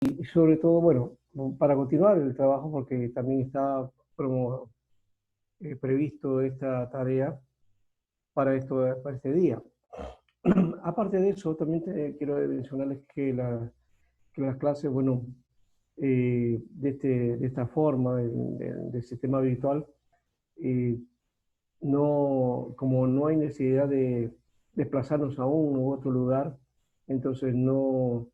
y sobre todo, bueno, para continuar el trabajo, porque también está previsto esta tarea para este día. Aparte de eso, también quiero mencionarles que las clases, bueno, de esta forma, del sistema virtual, eh, no, como no hay necesidad de desplazarnos a un u otro lugar, entonces no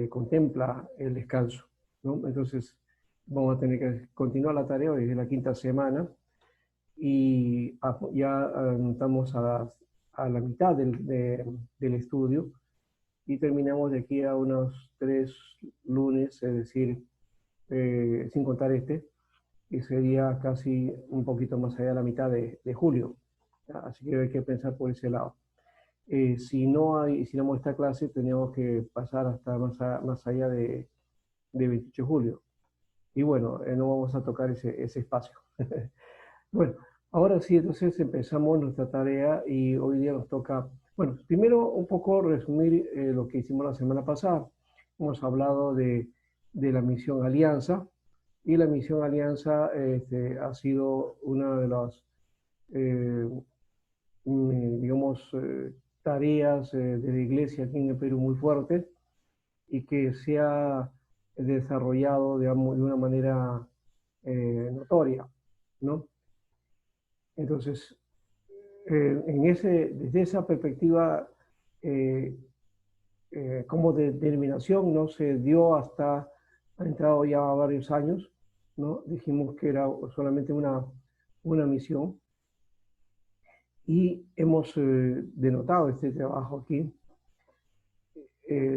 contempla el descanso, ¿no? Entonces vamos a tener que continuar la tarea desde la quinta semana y ya estamos a la mitad del estudio y terminamos de aquí a unos 3 lunes, es decir, sin contar este, y sería casi un poquito más allá de la mitad de julio. Así que hay que pensar por ese lado. Si no esta clase, tenemos que pasar hasta más allá de 28 de julio. Y bueno, no vamos a tocar ese espacio. Bueno, ahora sí, entonces empezamos nuestra tarea y hoy día nos toca, bueno, primero un poco resumir lo que hicimos la semana pasada. Hemos hablado de la misión Alianza y la misión Alianza ha sido una de las, eh, digamos, tareas de la iglesia aquí en el Perú muy fuertes y que se ha desarrollado, digamos, de una manera notoria, ¿no? Entonces, desde esa perspectiva, eh, como determinación no se dio hasta, ha entrado ya varios años, ¿no? Dijimos que era solamente una misión y hemos denotado este trabajo aquí,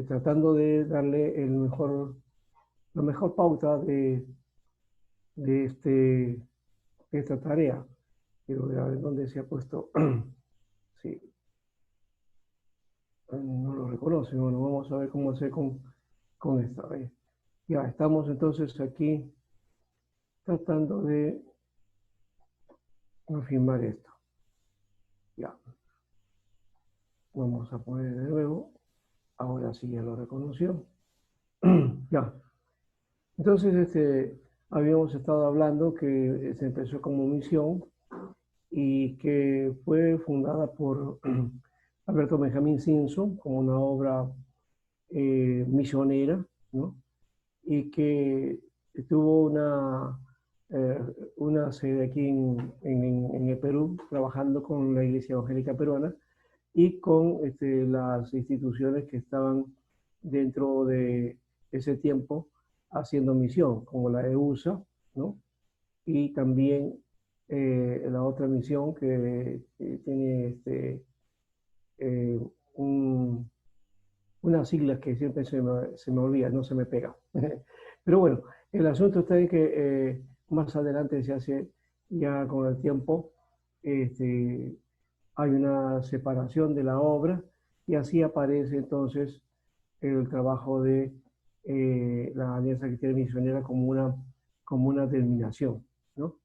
tratando de darle la mejor pauta de, este, de esta tarea. Quiero ver a ver dónde se ha puesto. Sí, no lo reconoce. Bueno, vamos a ver cómo hacer con esta vez. Ya estamos entonces aquí tratando de confirmar esto. Ya, vamos a poner de nuevo. Ahora sí ya lo reconoció. Ya, entonces habíamos estado hablando que se empezó como misión y que fue fundada por Alberto Benjamín Simpson como una obra misionera, ¿no? Y que tuvo eh, una sede aquí en el Perú, trabajando con la Iglesia Evangélica Peruana y con las instituciones que estaban dentro de ese tiempo haciendo misión, como la EUSA, ¿no? Y también la otra misión que tiene eh, un, unas siglas que siempre se me olvida, no se me pega. Pero bueno, el asunto está en que más adelante se hace ya con el tiempo, este, hay una separación de la obra y así aparece entonces el trabajo de la Alianza Cristiana Misionera como una terminación, ¿no?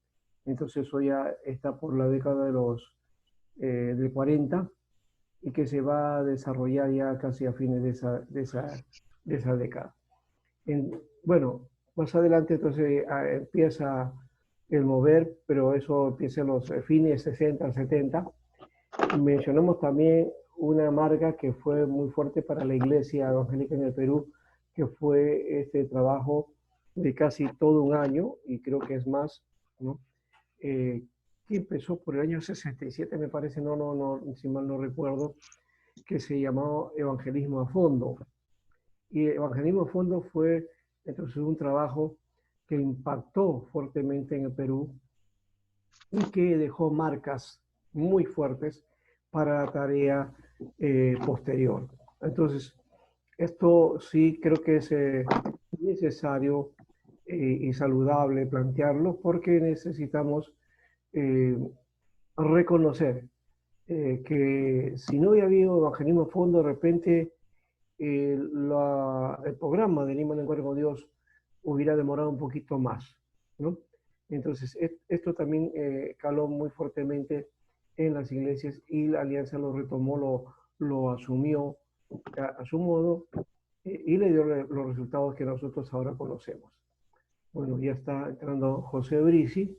Entonces eso ya está por la década del 40 y que se va a desarrollar ya casi a fines de esa década. Bueno, más adelante entonces empieza el mover, pero eso empieza en los fines 60, 70. Mencionamos también una marca que fue muy fuerte para la Iglesia Evangélica en el Perú, que fue este trabajo de casi todo un año, y creo que es más, ¿no? Que empezó por el año 67, me parece, no, si mal no recuerdo, que se llamó Evangelismo a Fondo. Y Evangelismo a Fondo fue entonces un trabajo que impactó fuertemente en el Perú y que dejó marcas muy fuertes para la tarea posterior. Entonces, esto sí creo que es necesario y saludable plantearlo porque necesitamos eh, reconocer que si no hubiera habido evangelismo a fondo, de repente el programa de Lima en Encuentro con Dios hubiera demorado un poquito más, ¿no? Entonces, esto también caló muy fuertemente en las iglesias y la alianza lo retomó, lo asumió a su modo y le dio los resultados que nosotros ahora conocemos. Bueno, ya está entrando José Brisi.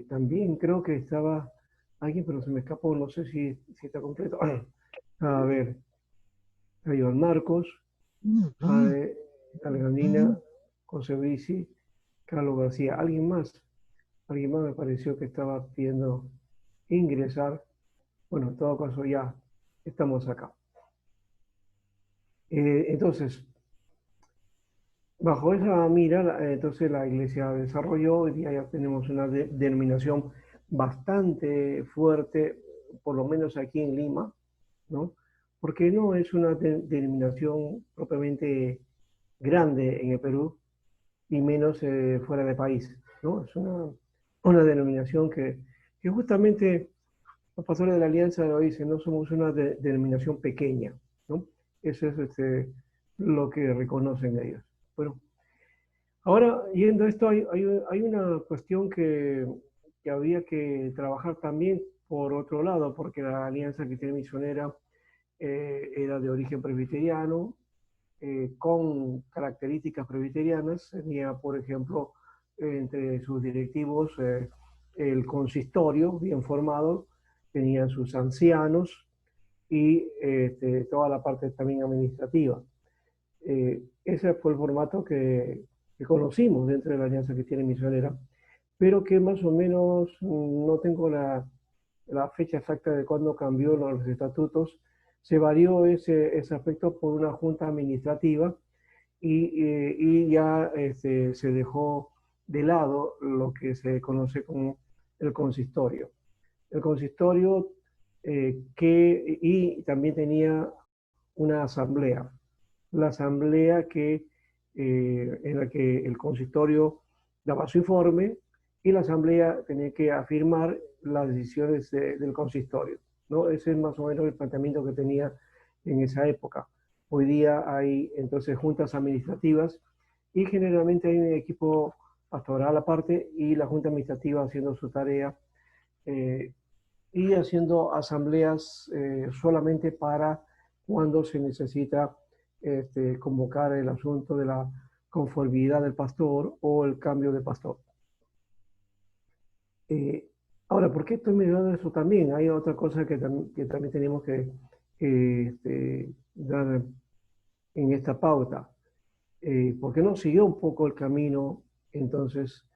También creo que estaba alguien, pero se me escapó, no sé si está completo. A ver, a Iván Marcos, a Alejandrina, José Brisi, Carlos García. Alguien más me pareció que estaba pidiendo ingresar. Bueno, en todo caso ya estamos acá. Entonces, bajo esa mira, entonces la iglesia desarrolló, hoy día ya tenemos una denominación bastante fuerte, por lo menos aquí en Lima, ¿no? Porque no es una denominación propiamente grande en el Perú, y menos fuera de país, ¿no? Es una denominación que justamente los pastores de la Alianza lo dicen, no somos una denominación pequeña, ¿no? Eso es lo que reconocen ellos. Bueno, ahora, yendo a esto, hay una cuestión que había que trabajar también por otro lado, porque la Alianza Cristiana Misionera era de origen presbiteriano, con características presbiterianas. Tenía, por ejemplo, entre sus directivos el consistorio bien formado, tenían sus ancianos y toda la parte también administrativa. Ese fue el formato que conocimos dentro de la Alianza Cristiana Misionera, pero que más o menos no tengo la fecha exacta de cuándo cambió los estatutos. Se varió ese aspecto por una junta administrativa y ya se dejó de lado lo que se conoce como el consistorio. El consistorio y también tenía una asamblea, la asamblea en la que el consistorio daba su informe y la asamblea tenía que afirmar las decisiones del consistorio, ¿no? Ese es más o menos el planteamiento que tenía en esa época. Hoy día hay entonces juntas administrativas y generalmente hay un equipo pastoral aparte y la junta administrativa haciendo su tarea eh, y haciendo asambleas solamente para cuando se necesita convocar el asunto de la conformidad del pastor o el cambio de pastor. Eh, Ahora, ¿por qué estoy mencionando eso también? Hay otra cosa que también tenemos que dar en esta pauta. ¿Por qué no siguió un poco el camino entonces,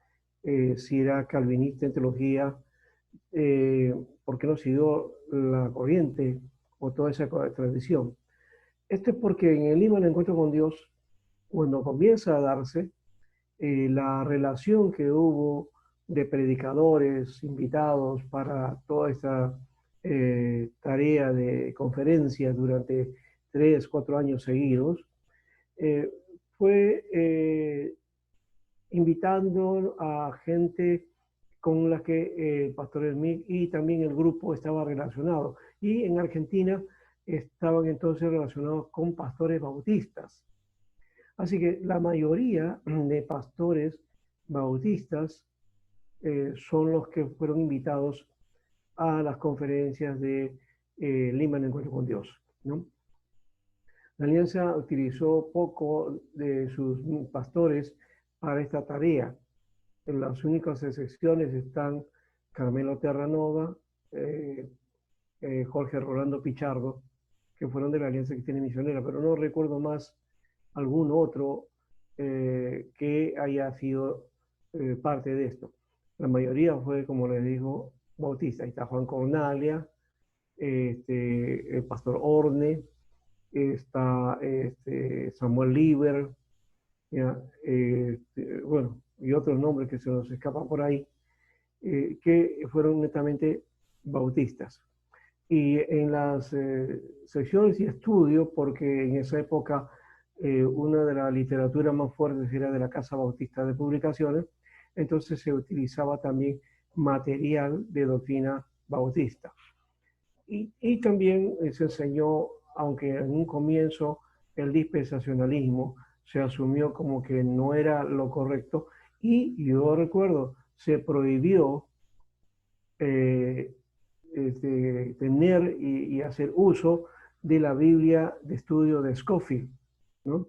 si era calvinista en teología, por qué no siguió la corriente o toda esa tradición? Esto es porque en el Lima el encuentro con Dios, cuando comienza a darse, la relación que hubo de predicadores invitados para toda esta tarea de conferencias durante 3, 4 años seguidos, eh, fue invitando a gente con la que el pastor Smith y también el grupo estaba relacionado. Y en Argentina estaban entonces relacionados con pastores bautistas. Así que la mayoría de pastores bautistas son los que fueron invitados a las conferencias de Lima en Encuentro con Dios, ¿no? La Alianza utilizó poco de sus pastores para esta tarea. En las únicas excepciones están Carmelo Terranova, eh, Jorge Rolando Pichardo, que fueron de la Alianza Cristiana Misionera, pero no recuerdo más algún otro que haya sido parte de esto. La mayoría fue, como les digo, bautista. Ahí está Juan Cornalia, el pastor Orne, está Samuel Lieber, bueno, y otros nombres que se nos escapan por ahí, que fueron netamente bautistas. Y en las secciones y estudios, porque en esa época una de las literaturas más fuertes era de la Casa Bautista de Publicaciones, entonces se utilizaba también material de doctrina bautista. Y también se enseñó, aunque en un comienzo el dispensacionalismo se asumió como que no era lo correcto, y yo recuerdo, se prohibió tener y hacer uso de la Biblia de estudio de Scofield, ¿no?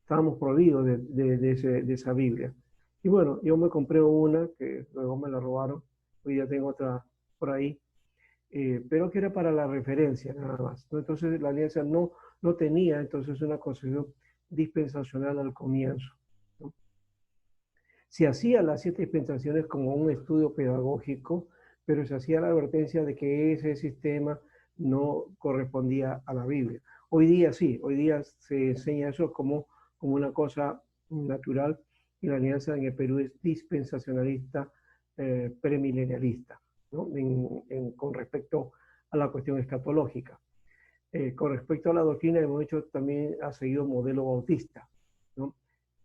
Estábamos prohibidos de esa Biblia. Y bueno, yo me compré una, que luego me la robaron, hoy ya tengo otra por ahí, pero que era para la referencia nada más, ¿no? Entonces la alianza no tenía entonces una concepción dispensacional al comienzo, ¿no? Se hacía las 7 dispensaciones como un estudio pedagógico, pero se hacía la advertencia de que ese sistema no correspondía a la Biblia. Hoy día sí, hoy día se enseña eso como una cosa natural, y la alianza en el Perú es dispensacionalista, premilenialista, ¿no? Con respecto a la cuestión escatológica. Con respecto a la doctrina, hemos hecho también ha seguido modelo bautista, ¿no?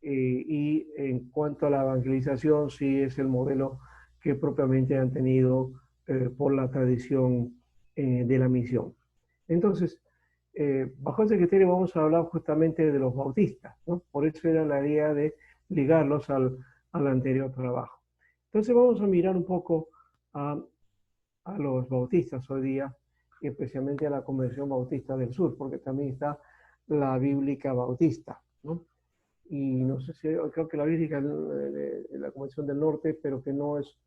Y en cuanto a la evangelización, sí es el modelo que propiamente han tenido por la tradición de la misión. Entonces, bajo ese criterio vamos a hablar justamente de los bautistas, ¿no? Por eso era la idea de ligarlos al anterior trabajo. Entonces vamos a mirar un poco a los bautistas hoy día, y especialmente a la Convención Bautista del Sur, porque también está la Bíblica Bautista, ¿no? Y no sé si, creo que la Bíblica de la Convención del Norte, pero que no es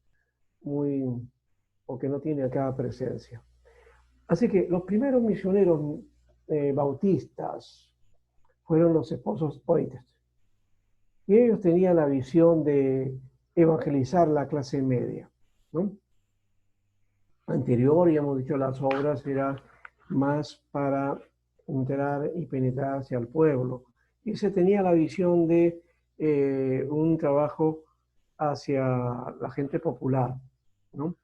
muy, o que no tiene acá presencia. Así que los primeros misioneros bautistas fueron los esposos Oites, y ellos tenían la visión de evangelizar la clase media, ¿no? Anterior, ya hemos dicho, las obras eran más para entrar y penetrar hacia el pueblo. Y se tenía la visión de un trabajo hacia la gente popular, ¿no?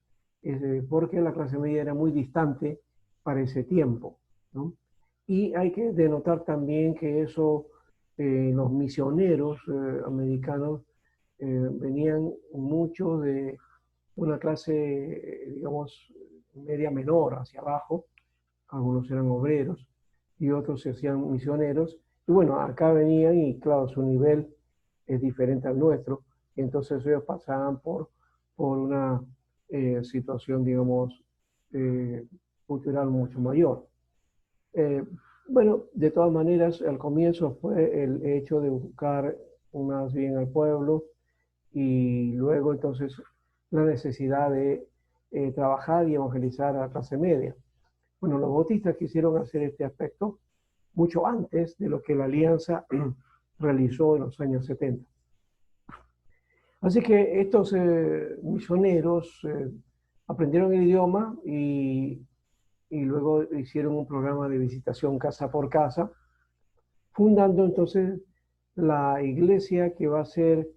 Porque la clase media era muy distante para ese tiempo, ¿no? Y hay que denotar también que eso, los misioneros americanos venían mucho de una clase, digamos, media menor hacia abajo. Algunos eran obreros y otros se hacían misioneros. Y bueno, acá venían y claro, su nivel es diferente al nuestro. Entonces ellos pasaban por una situación, digamos, eh, cultural mucho mayor. Eh, bueno, de todas maneras, al comienzo fue el hecho de buscar más bien al pueblo, y luego entonces la necesidad de trabajar y evangelizar a la clase media. Bueno, los bautistas quisieron hacer este aspecto mucho antes de lo que la Alianza realizó en los años 70. Así que estos misioneros aprendieron el idioma y luego hicieron un programa de visitación casa por casa, fundando entonces la iglesia que va a ser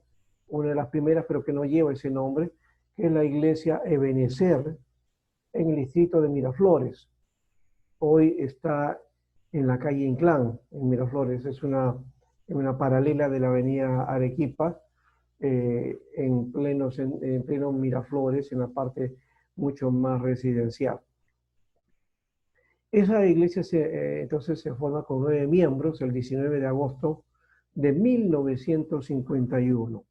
una de las primeras, pero que no lleva ese nombre, que es la iglesia Ebenezer, en el distrito de Miraflores. Hoy está en la calle Inclán, en Miraflores. Es una paralela de la avenida Arequipa, en pleno Miraflores, en la parte mucho más residencial. Esa iglesia entonces se forma con 9 miembros el 19 de agosto de 1951.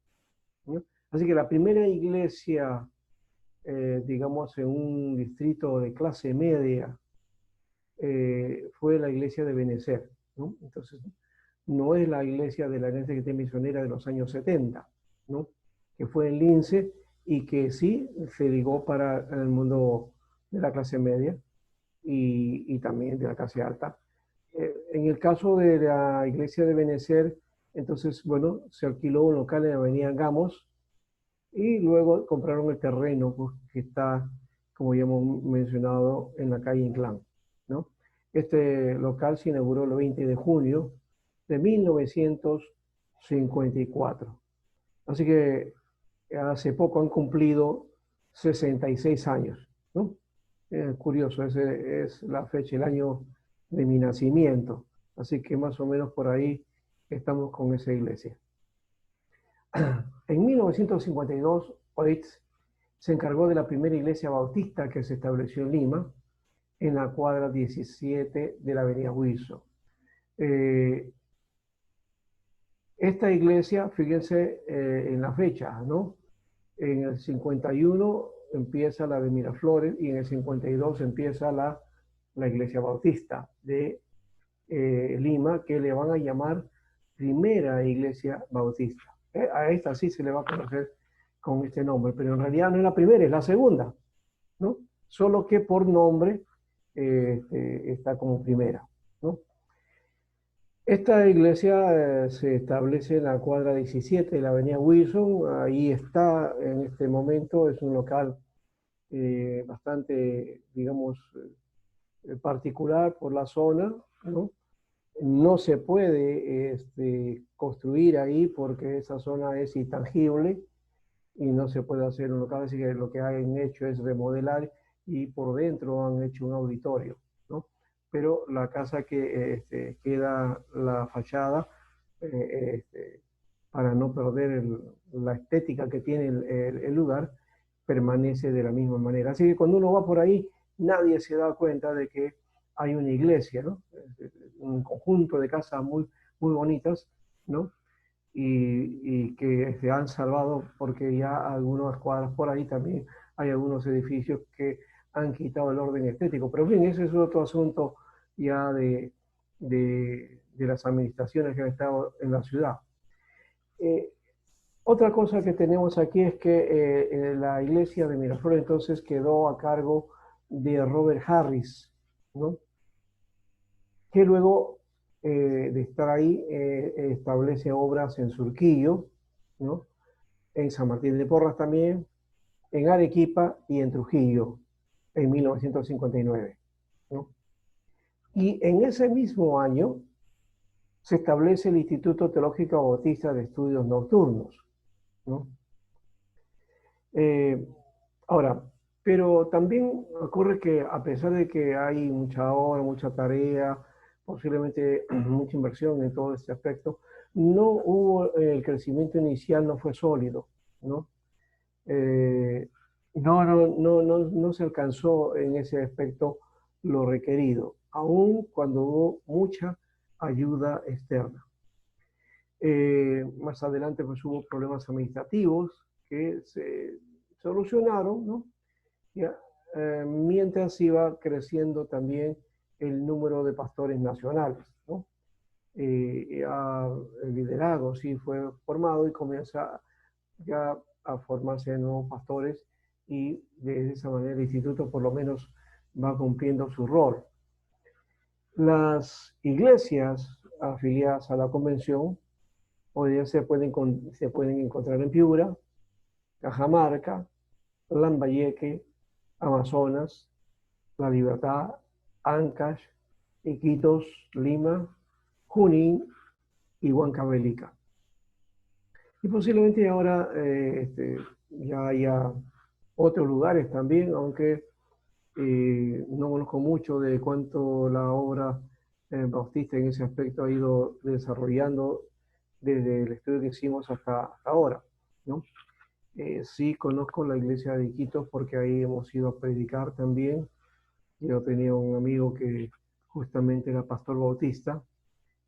¿No? Así que la primera iglesia, digamos, en un distrito de clase media, fue la iglesia de Benecer, ¿no? Entonces, no es la iglesia de la Alianza Cristiana Misionera de los años 70, ¿no? Que fue en Lince y que sí se ligó para el mundo de la clase media y también de la clase alta. En el caso de la iglesia de Benecer, entonces, bueno, se alquiló un local en la avenida Gamos y luego compraron el terreno, pues, que está, como ya hemos mencionado, en la calle Inclán, ¿no? Este local se inauguró el 20 de junio de 1954. Así que hace poco han cumplido 66 años, ¿no? Curioso, ese es la fecha, el año de mi nacimiento. Así que más o menos por ahí estamos con esa iglesia. En 1952, Oitz se encargó de la primera iglesia bautista que se estableció en Lima, en la cuadra 17 de la avenida Huizo. Esta iglesia, fíjense en la fecha, ¿no? En el 51 empieza la de Miraflores y en el 52 empieza la iglesia bautista de Lima, que le van a llamar Primera Iglesia Bautista. A esta sí se le va a conocer con este nombre, pero en realidad no es la primera, es la segunda, ¿no? Solo que por nombre está como primera, ¿no? Esta iglesia se establece en la cuadra 17 de la avenida Wilson. Ahí está en este momento, es un local bastante, digamos, particular por la zona, ¿no? No se puede construir ahí porque esa zona es intangible y no se puede hacer un local, así que lo que han hecho es remodelar y por dentro han hecho un auditorio, ¿no? Pero la casa que queda la fachada, para no perder la estética que tiene el lugar, permanece de la misma manera. Así que cuando uno va por ahí, nadie se da cuenta de que hay una iglesia, ¿no? Un conjunto de casas muy, muy bonitas, ¿no? Y que se han salvado porque ya algunas cuadras por ahí también hay algunos edificios que han quitado el orden estético. Pero bien, ese es otro asunto ya de las administraciones que han estado en la ciudad. Eh, Otra cosa que tenemos aquí es que la iglesia de Miraflores entonces quedó a cargo de Robert Harris, ¿no? Que luego de estar ahí establece obras en Surquillo, ¿no? En San Martín de Porras también, en Arequipa y en Trujillo en 1959, ¿no? Y en ese mismo año se establece el Instituto Teológico Bautista de Estudios Nocturnos, ¿no? Eh, Ahora, pero también ocurre que a pesar de que hay mucha obra, mucha tarea, posiblemente mucha inversión en todo este aspecto, no hubo el crecimiento inicial, no fue sólido, ¿no? Eh, no se alcanzó en ese aspecto lo requerido, aun cuando hubo mucha ayuda externa. Más adelante pues hubo problemas administrativos que se solucionaron, ¿no? Ya, mientras iba creciendo también el número de pastores nacionales, ¿no? Ya el liderazgo sí fue formado y comienza ya a formarse nuevos pastores y de esa manera el instituto por lo menos va cumpliendo su rol. Las iglesias afiliadas a la convención hoy día se pueden encontrar en Piura, Cajamarca, Lambayeque, Amazonas, La Libertad, Ancash, Iquitos, Lima, Junín y Huancavelica. Y posiblemente ahora ya haya otros lugares también, aunque no conozco mucho de cuánto la obra bautista en ese aspecto ha ido desarrollando desde el estudio que hicimos hasta ahora, ¿no? Sí conozco la iglesia de Iquitos porque ahí hemos ido a predicar también. Yo tenía un amigo que justamente era pastor bautista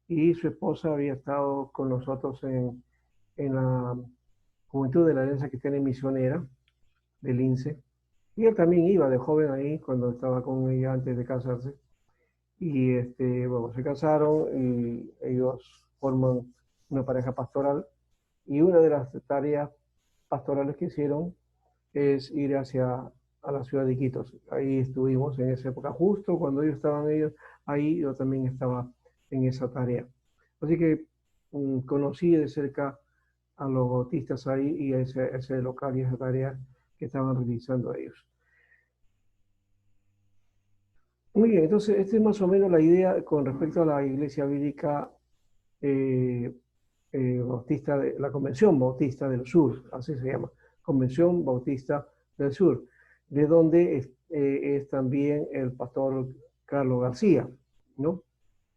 y su esposa había estado con nosotros en la Juventud de la Alianza Cristiana y Misionera del INSE. Y él también iba de joven ahí cuando estaba con ella antes de casarse. Y bueno, se casaron y ellos forman una pareja pastoral. Y una de las tareas pastorales que hicieron es ir hacia a la ciudad de Iquitos. Ahí estuvimos en esa época, justo cuando ellos, ahí yo también estaba en esa tarea. Así que conocí de cerca a los bautistas ahí y a ese local y esa tarea que estaban realizando ellos. Muy bien, entonces esta es más o menos la idea con respecto a la iglesia bíblica eh, bautista, la Convención Bautista del Sur, así se llama, Convención Bautista del Sur, de donde es también el pastor Carlos García, ¿no?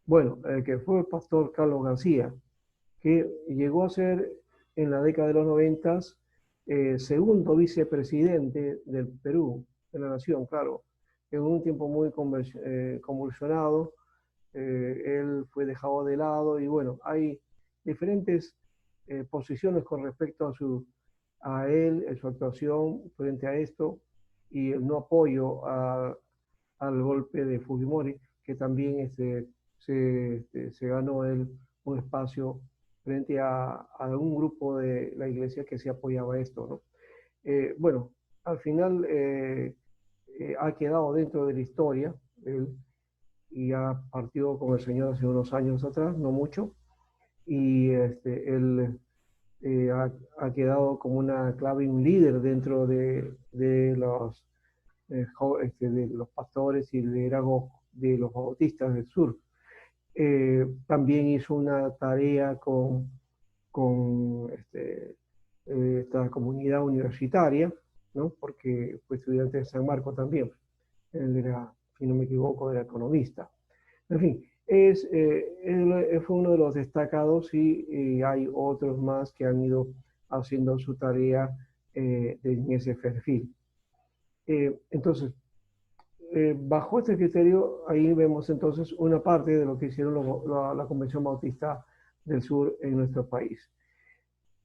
Bueno, el que fue el pastor Carlos García, que llegó a ser en la década de los 90 segundo vicepresidente del Perú, de la nación, claro, en un tiempo muy convulsionado, él fue dejado de lado y bueno, hay diferentes posiciones con respecto a él, en su actuación frente a esto y el no apoyo al golpe de Fujimori, que también se ganó él un espacio frente a un grupo de la iglesia que se apoyaba esto, ¿no? Bueno, al final ha quedado dentro de la historia, él, y ha partido con el Señor hace unos años atrás, no mucho, y él ha quedado como una clave, un líder dentro de los pastores y liderazgo de los bautistas del sur. También hizo una tarea con esta comunidad universitaria, ¿no? Porque fue estudiante de San Marcos también. Él era, si no me equivoco, era economista. En fin, él fue uno de los destacados y hay otros más que han ido haciendo su tarea en ese perfil. Entonces, bajo este criterio, ahí vemos entonces una parte de lo que hicieron la Convención Bautista del Sur en nuestro país.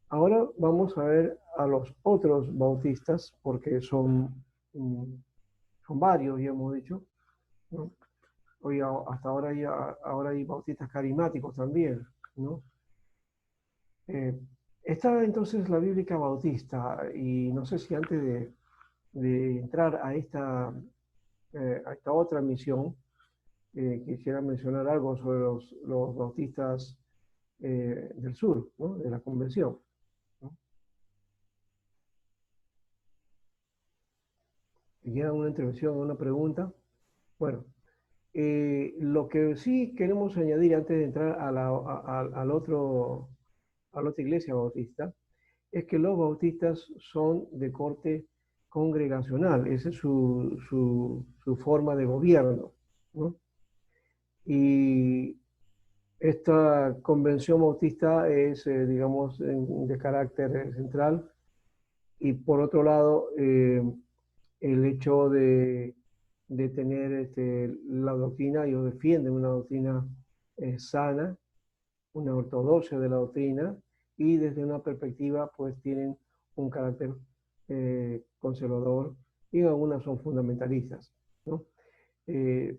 Ahora vamos a ver a los otros bautistas, porque son varios, ya hemos dicho, ¿no? Hoy, hasta ahora hay bautistas carismáticos también, ¿no? Eh, Está entonces la Bíblica Bautista, y no sé si antes de entrar a esta otra misión, quisiera mencionar algo sobre los bautistas del sur, ¿no? De la convención, ¿no? Si quieren una intervención, una pregunta. Bueno, lo que sí queremos añadir antes de entrar a la otra iglesia bautista es que los bautistas son de corte congregacional, esa es su forma de gobierno, ¿no? Y esta convención bautista es, digamos, de carácter central. Y por otro lado, el hecho de tener la doctrina, ellos defienden una doctrina sana, una ortodoxia de la doctrina, y desde una perspectiva, pues tienen un carácter conservador, y algunas son fundamentalistas, ¿no? Eh,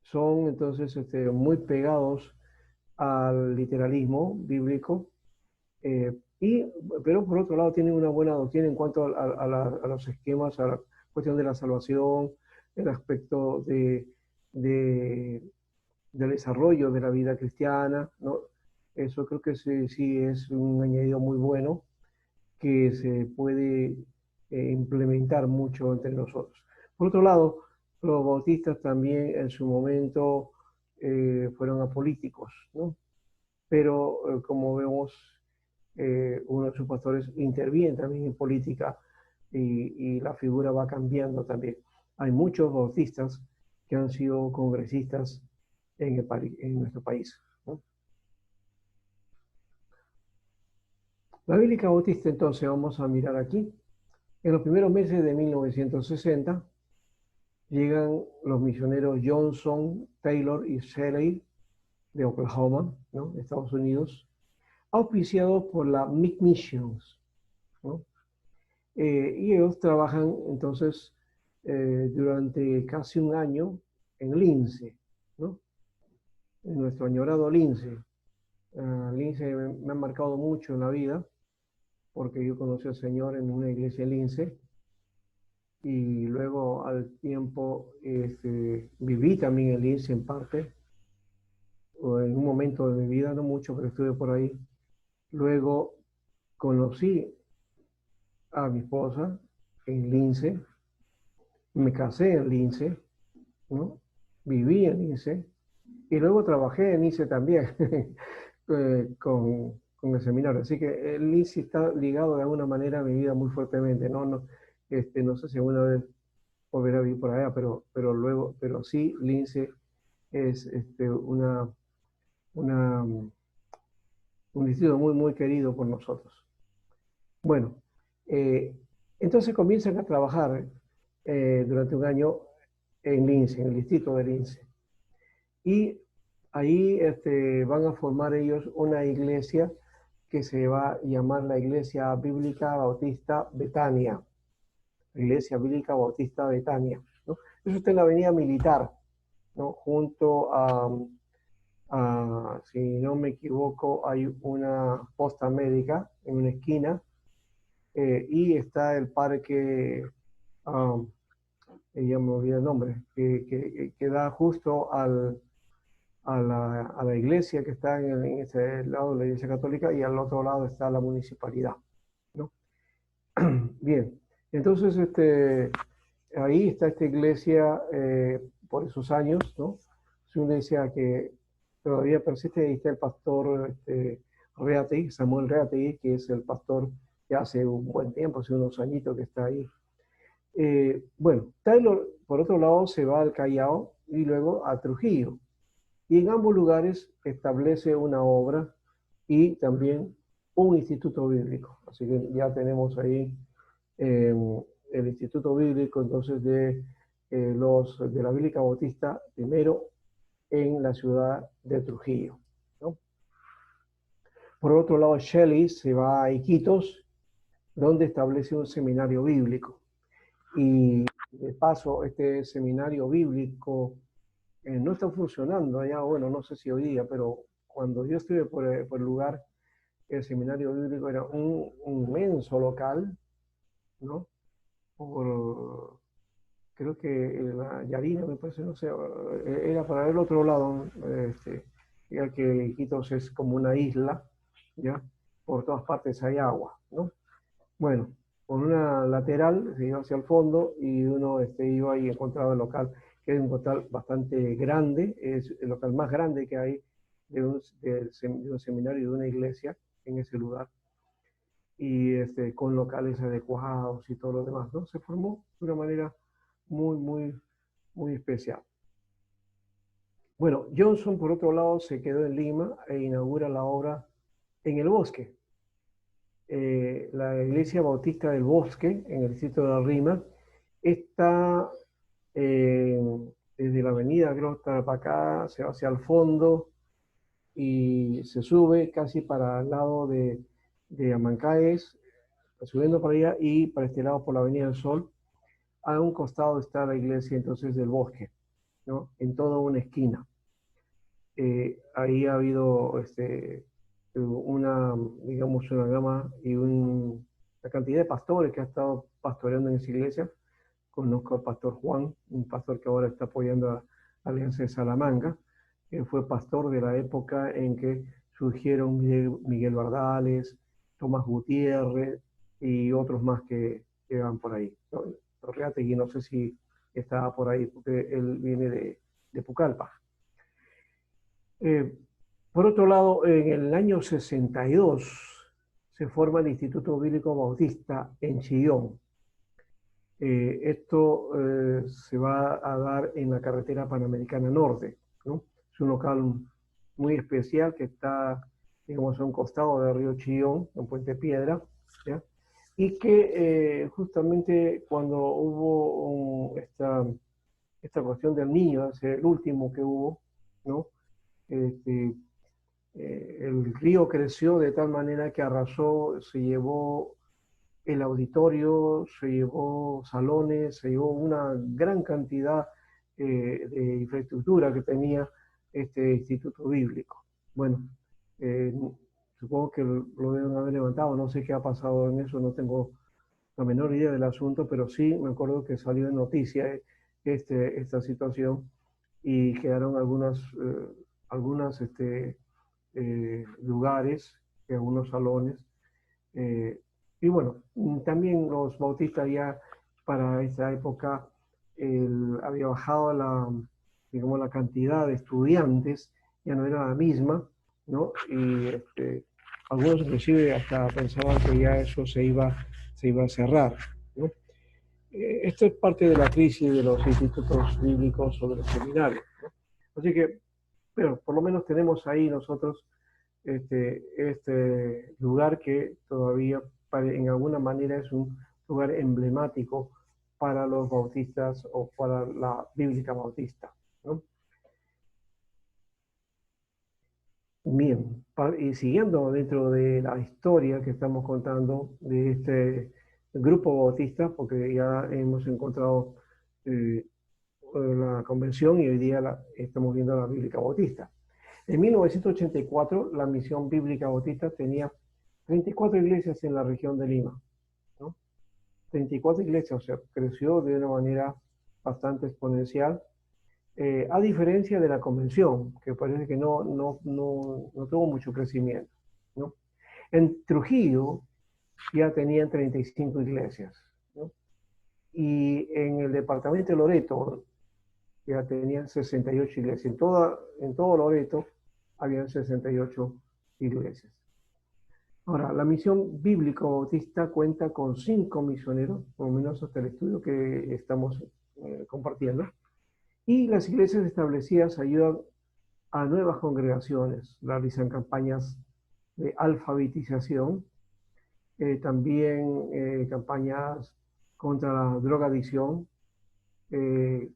Son entonces muy pegados al literalismo bíblico, eh, y, pero por otro lado tienen una buena doctrina en cuanto a los esquemas, a la cuestión de la salvación, el aspecto de, del desarrollo de la vida cristiana, ¿no? Eso creo que sí, sí es un añadido muy bueno que se puede implementar mucho entre nosotros. Por otro lado, los bautistas también en su momento fueron apolíticos, ¿no? Pero como vemos, uno de sus pastores interviene también en política y la figura va cambiando también. Hay muchos bautistas que han sido congresistas en nuestro país, ¿no? La Bíblica Bautista, entonces, vamos a mirar aquí. En los primeros meses de 1960 llegan los misioneros Johnson, Taylor y Shelley de Oklahoma, ¿no? De Estados Unidos, auspiciados por la Missions, ¿no? Y ellos trabajan entonces durante casi un año en Lince, ¿no? En nuestro añorado Lince. Lince me ha marcado mucho en la vida porque yo conocí al Señor en una iglesia en Lince y luego al tiempo viví también en Lince en parte, o en un momento de mi vida, no mucho, pero estuve por ahí. Luego conocí a mi esposa en Lince, me casé en Lince, ¿no? Viví en Lince y luego trabajé en Lince también con el seminario. Así que el Lince está ligado de alguna manera a mi vida muy fuertemente, ¿no? No sé si alguna vez volveré a vivir por allá, pero sí, Lince es una, un distrito muy, muy querido por nosotros. Bueno, eh, entonces comienzan a trabajar durante un año en Lince, en el distrito de Lince. Y ahí van a formar ellos una iglesia que se va a llamar la Iglesia Bíblica Bautista Betania. La Iglesia Bíblica Bautista Betania, ¿no? Eso está en la Avenida Militar, ¿no? Junto a si no me equivoco, hay una posta médica en una esquina, y está el parque, ya me olvidé el nombre, que da justo a la iglesia que está en ese lado de la iglesia católica, y al otro lado está la municipalidad, ¿no? Bien, entonces ahí está esta iglesia, por esos años, ¿no? Es una iglesia que todavía persiste. Ahí está el pastor Reategui, Samuel Reategui, que es el pastor que hace un buen tiempo, hace unos añitos que está ahí. Bueno, Taylor, por otro lado, se va al Callao y luego a Trujillo. Y en ambos lugares establece una obra y también un instituto bíblico. Así que ya tenemos ahí eh, el Instituto Bíblico, entonces, de la Bíblica Bautista, primero en la ciudad de Trujillo, ¿no? Por otro lado, Shelley se va a Iquitos, donde establece un seminario bíblico. Y de paso, este seminario bíblico no está funcionando allá, bueno, no sé si hoy día, pero cuando yo estuve por el lugar, el seminario bíblico era un inmenso local, ¿no? Por, creo que la Yarina, me parece, no sé, era para el otro lado, ya que Iquitos es como una isla, ¿ya? Por todas partes hay agua, ¿no? Bueno, por una lateral se iba hacia el fondo y uno iba y encontraba el local, que es un local bastante grande, es el local más grande que hay de un seminario y de una iglesia en ese lugar, y con locales adecuados y todo lo demás, ¿no? Se formó de una manera muy, muy, muy especial. Bueno, Johnson, por otro lado, se quedó en Lima e inaugura la obra en el Bosque. La Iglesia Bautista del Bosque, en el distrito de La Rima, está eh, desde la avenida, creo, hasta para acá, se va hacia el fondo y se sube casi para el lado de Amancaes, subiendo para allá, y para este lado por la Avenida del Sol. A un costado está la iglesia entonces del Bosque, ¿no? En toda una esquina. Ahí ha habido una, digamos, una gama y una cantidad de pastores que ha estado pastoreando en esa iglesia. Conozco al pastor Juan, un pastor que ahora está apoyando a Alianza de Salamanca, que fue pastor de la época en que surgieron Miguel Bardales, Tomás Gutiérrez y otros más que van por ahí. Reategui, no sé si estaba por ahí, porque él viene de Pucallpa. Por otro lado, en el año 62 se forma el Instituto Bíblico Bautista en Chillón. Esto se va a dar en la carretera Panamericana Norte, ¿no? Es un local muy especial que está, digamos, a un costado del río Chillón, en Puente Piedra, ¿ya? Y que justamente cuando hubo esta cuestión del niño, el último que hubo, ¿no? Este, el río creció de tal manera que arrasó, se llevó el auditorio, se llevó salones, se llevó una gran cantidad de infraestructura que tenía este instituto bíblico. Bueno, eh, supongo que lo deben haber levantado, no sé qué ha pasado en eso, no tengo la menor idea del asunto, pero sí me acuerdo que salió en noticia esta situación, y quedaron algunas lugares, algunos salones. eh, y bueno, también los bautistas ya para esa época había bajado digamos, la cantidad de estudiantes, ya no era la misma, ¿no? Y algunos inclusive hasta pensaban que ya eso se iba a cerrar, ¿no? Esto es parte de la crisis de los institutos bíblicos o de los seminarios, ¿no? Así que, pero por lo menos tenemos ahí nosotros este lugar que todavía en alguna manera es un lugar emblemático para los bautistas o para la bíblica bautista, ¿no? Bien, y siguiendo dentro de la historia que estamos contando de este grupo bautista, porque ya hemos encontrado la convención y hoy día estamos viendo la bíblica bautista. En 1984, la Misión Bíblica Bautista tenía 34 iglesias en la región de Lima, ¿no? 34 iglesias, o sea, creció de una manera bastante exponencial, a diferencia de la convención, que parece que no tuvo mucho crecimiento, ¿no? En Trujillo ya tenían 35 iglesias, ¿no? Y en el departamento de Loreto ya tenían 68 iglesias. En todo Loreto habían 68 iglesias. Ahora, la misión bíblica bautista cuenta con 5 misioneros, por lo menos hasta el estudio que estamos compartiendo, y las iglesias establecidas ayudan a nuevas congregaciones, realizan campañas de alfabetización, también campañas contra la drogadicción,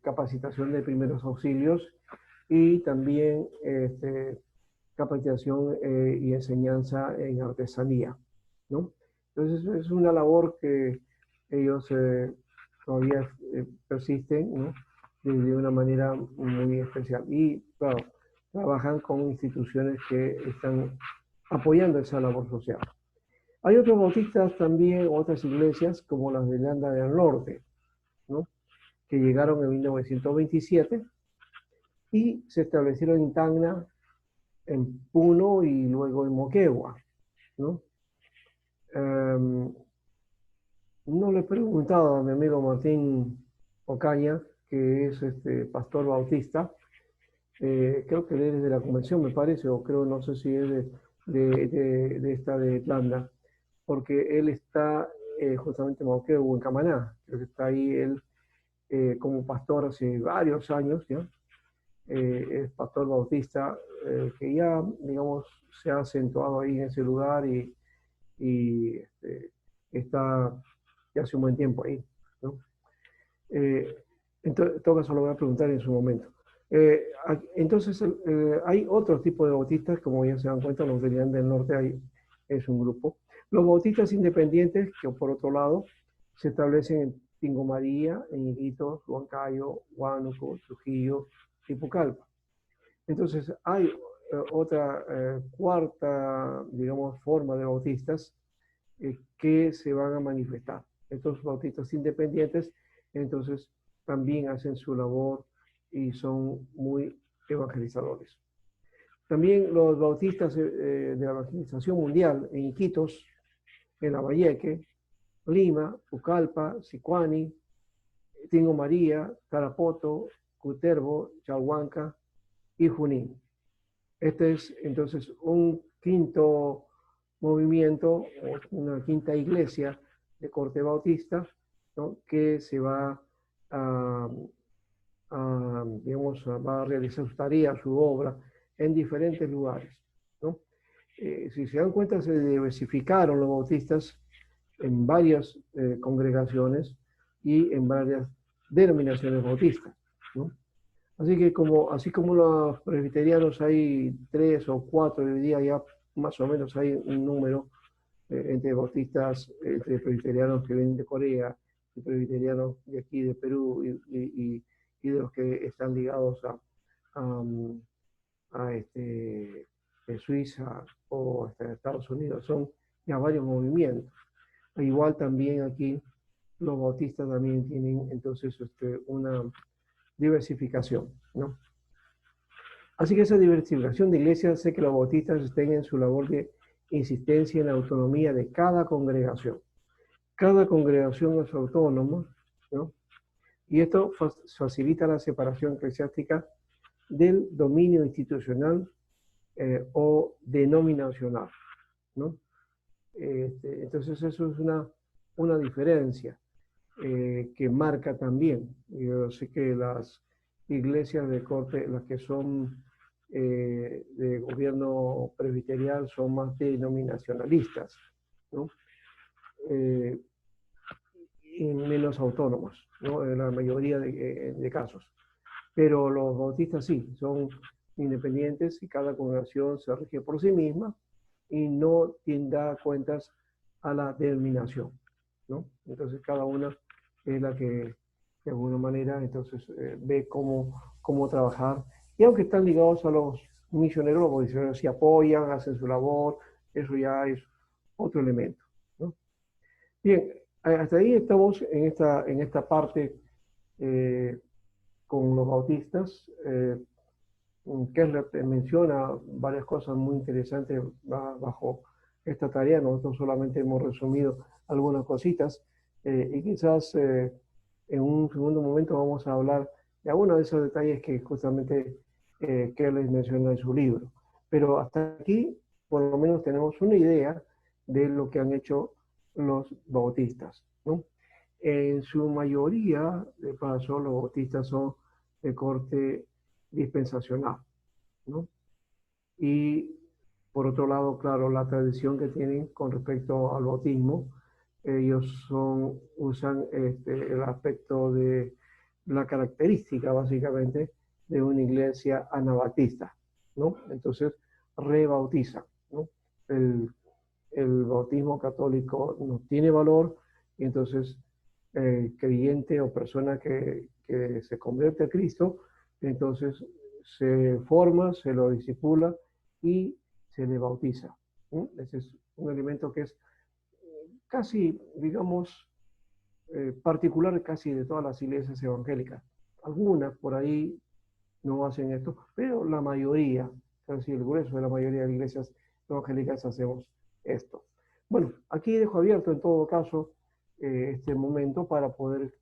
capacitación de primeros auxilios y también capacitación y enseñanza en artesanía, ¿no? Entonces es una labor que ellos todavía persisten, ¿no? De una manera muy especial. Y claro, trabajan con instituciones que están apoyando esa labor social. Hay otros bautistas también, otras iglesias, como las de Irlanda del Norte, ¿no? Que llegaron en 1927 y se establecieron en Tacna, en Puno y luego en Moquegua, ¿no? No le he preguntado a mi amigo Martín Ocaña, que es pastor bautista, creo que él es de la convención, me parece, o creo, no sé si es de esta de Irlanda, porque él está justamente en Moquegua, en Camaná, creo que está ahí él como pastor hace varios años, ¿ya? Es pastor bautista, que ya, digamos, se ha acentuado ahí en ese lugar y está ya hace un buen tiempo ahí, ¿no? Eh, en todo caso lo voy a preguntar en su momento. Entonces, hay otros tipos de bautistas, como ya se dan cuenta, los de Irlanda del Norte es un grupo. Los bautistas independientes, que por otro lado, se establecen en Tingo María, en Iquitos, Huancayo, Huánuco, Trujillo y Pucallpa. Entonces, hay otra cuarta, digamos, forma de bautistas que se van a manifestar. Estos bautistas independientes, entonces, también hacen su labor y son muy evangelizadores. También los bautistas de la evangelización mundial en Iquitos, en Lambayeque, Lima, Pucallpa, Sicuani, Tingo María, Tarapoto, Cutervo, Chalhuanca y Junín. Este es entonces un quinto movimiento, una quinta iglesia de corte bautista, ¿no? Que se va digamos, va a realizar sus tareas, su obra en diferentes lugares, ¿no? Si se dan cuenta, se diversificaron los bautistas en varias congregaciones y en varias denominaciones bautistas, ¿no? Así que así como los presbiterianos hay 3 o 4 hoy día, ya más o menos hay un número entre bautistas, entre presbiterianos que vienen de Corea, y presbiterianos de aquí de Perú y de los que están ligados a Suiza o hasta Estados Unidos. Son ya varios movimientos. Igual también aquí los bautistas también tienen entonces una diversificación, ¿no? Así que esa diversificación de iglesias hace que los bautistas estén en su labor de insistencia en la autonomía de cada congregación. Cada congregación es autónoma, ¿no? Y esto facilita la separación eclesiástica del dominio institucional o denominacional, ¿no? Entonces eso es una diferencia que marca también. Yo sé que las iglesias de corte, las que son de gobierno presbiterial, son más denominacionalistas, ¿no? Y menos autónomas, ¿no? En la mayoría de casos. Pero los bautistas sí, son independientes y cada congregación se rige por sí misma y no da cuentas a la denominación, ¿no? Entonces cada una es la que de alguna manera entonces ve cómo trabajar. Y aunque están ligados misioneros, los misioneros se apoyan, hacen su labor, eso ya es otro elemento, ¿no? Bien, hasta ahí estamos en esta parte con los bautistas. Kessler menciona varias cosas muy interesantes bajo esta tarea. Nosotros solamente hemos resumido algunas cositas y quizás en un segundo momento vamos a hablar de algunos de esos detalles que justamente Kessler menciona en su libro. Pero hasta aquí, por lo menos, tenemos una idea de lo que han hecho los bautistas, ¿no? En su mayoría, de paso, los bautistas son de corte dispensacional, ¿no? Y por otro lado, claro, la tradición que tienen con respecto al bautismo, ellos usan el aspecto de la característica, básicamente, de una iglesia anabaptista, ¿no? Entonces, rebautizan, ¿no? El, el bautismo católico no tiene valor y entonces creyente o persona que se convierte a Cristo, entonces se forma, se lo discipula y se le bautiza. Ese es un elemento que es casi, digamos, particular casi de todas las iglesias evangélicas. Algunas por ahí no hacen esto, pero la mayoría, casi el grueso de la mayoría de iglesias evangélicas hacemos esto. Bueno, aquí dejo abierto en todo caso este momento para poder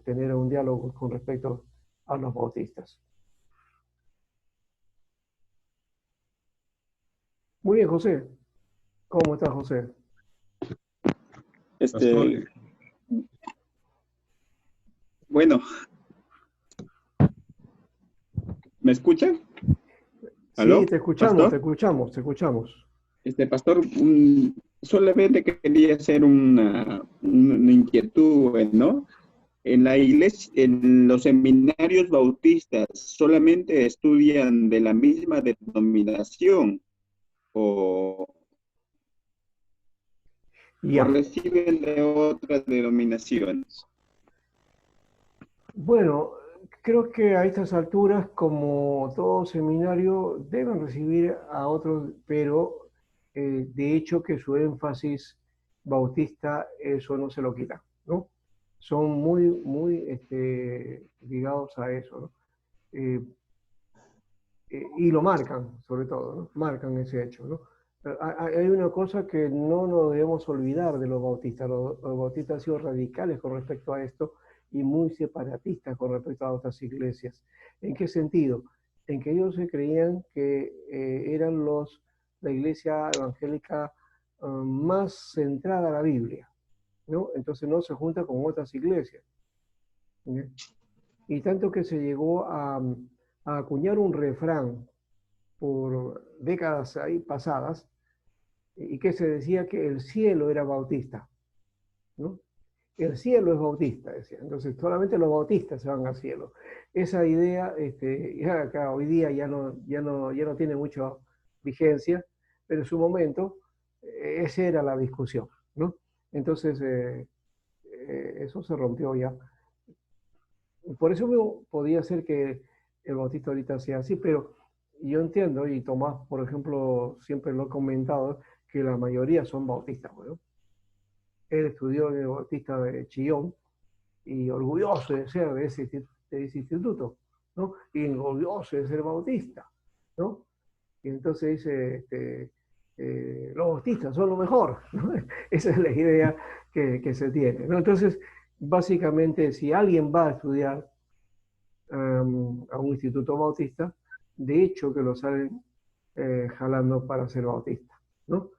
tener un diálogo con respecto a los bautistas. Muy bien, José. ¿Cómo estás, José? Bueno, ¿me escuchan? Sí, ¿Aló, te escuchamos, pastor? te escuchamos, te escuchamos. Pastor, solamente quería hacer una inquietud, ¿no? En la iglesia, en los seminarios bautistas, ¿solamente estudian de la misma denominación o Ya. reciben de otras denominaciones? Bueno, creo que a estas alturas, como todo seminario, deben recibir a otros, pero de hecho que su énfasis bautista, eso no se lo quita, ¿no? Son muy ligados a eso, ¿no? Eh, y lo marcan, sobre todo, ¿no? Marcan ese hecho, ¿no? Hay una cosa que no nos debemos olvidar de los bautistas. Los bautistas han sido radicales con respecto a esto y muy separatistas con respecto a otras iglesias. ¿En qué sentido? En que ellos se creían que eran la iglesia evangélica más centrada a la Biblia, ¿no? Entonces no se junta con otras iglesias. ¿Sí? Y tanto que se llegó a acuñar un refrán por décadas ahí pasadas, y que se decía que el cielo era bautista, ¿no? El cielo es bautista, decía. Entonces solamente los bautistas se van al cielo. Esa idea, ya acá hoy día ya no tiene mucha vigencia, pero en su momento esa era la discusión, ¿no? Entonces eso se rompió ya. Por eso mismo podía ser que el bautista ahorita sea así, pero yo entiendo, y Tomás, por ejemplo, siempre lo ha comentado, que la mayoría son bautistas. Bueno, él estudió en el Bautista de Chillón y orgulloso de ser de ese instituto, ¿no? Y orgulloso de ser bautista, ¿no? Y entonces dice, los bautistas son lo mejor, ¿no? Esa es la idea que se tiene, ¿no? Entonces, básicamente, si alguien va a estudiar a un instituto bautista, de hecho que lo salen jalando para ser bautista, ¿no?